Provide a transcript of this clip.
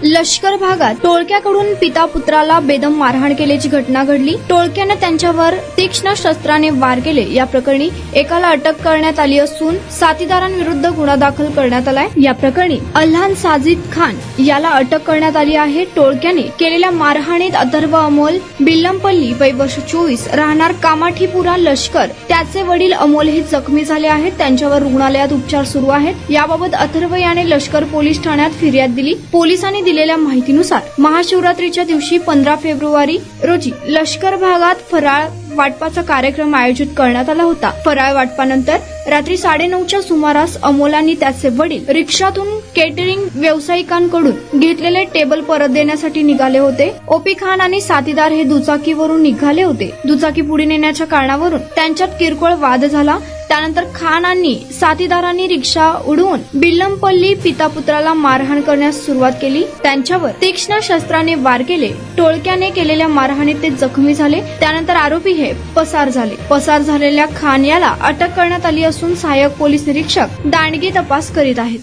लष्कर भागात टोळक्याकडून पिता पुत्राला बेदम मारहाण केल्याची घटना घडली। टोळक्याने त्यांच्यावर तीक्ष्ण शस्त्राने वार केले। या प्रकरणी एकाला अटक करण्यात आली असून साथीदारांविरुद्ध गुन्हा दाखल करण्यात आलाय। या प्रकरणी अल्हान साजिद खान याला अटक करण्यात आली आहे। टोळक्याने केलेल्या मारहाणीत अथर्व अमोल बिल्लमपल्ली वय वर्ष 24 राहणार कामाठीपुरा लष्कर त्याचे वडील अमोल हे जखमी झाले आहेत। त्यांच्यावर रुग्णालयात उपचार सुरू आहेत। याबाबत अथर्व याने लष्कर पोलीस ठाण्यात फिर्याद दिली। पोलिसांनी दिलेल्या माहितीनुसार महाशिवरात्रीच्या दिवशी 15 फेब्रुवारी रोजी लष्कर भागात फराळ वाटपाचा कार्यक्रम आयोजित करण्यात आला होता। फराळ वाटपानंतर रात्री 9:30च्या सुमारास अमोलांनी त्याचे वडील रिक्षातून केटरिंग व्यावसायिकांकडून घेतलेले टेबल परत देण्यासाठी निघाले होते। ओपी खान आणि साथीदार हे दुचाकीवरून निघाले होते। दुचाकी पुढे नेण्याच्या कारणावरून त्यांच्यात किरकोळ वाद झाला। त्यानंतर खान आणि साथीदारांनी रिक्षा उडवून बिल्लमपल्ली पिता पुत्राला मारहाण करण्यास सुरुवात केली। त्यांच्यावर तीक्ष्ण शस्त्राने वार केले। टोळक्याने केलेल्या मारहाणीत ते जखमी झाले। त्यानंतर आरोपी हे पसार झाले। पसार झालेल्या खान याला अटक करण्यात आली असून सहाय्यक पोलीस निरीक्षक दांडगे तपास करीत आहेत।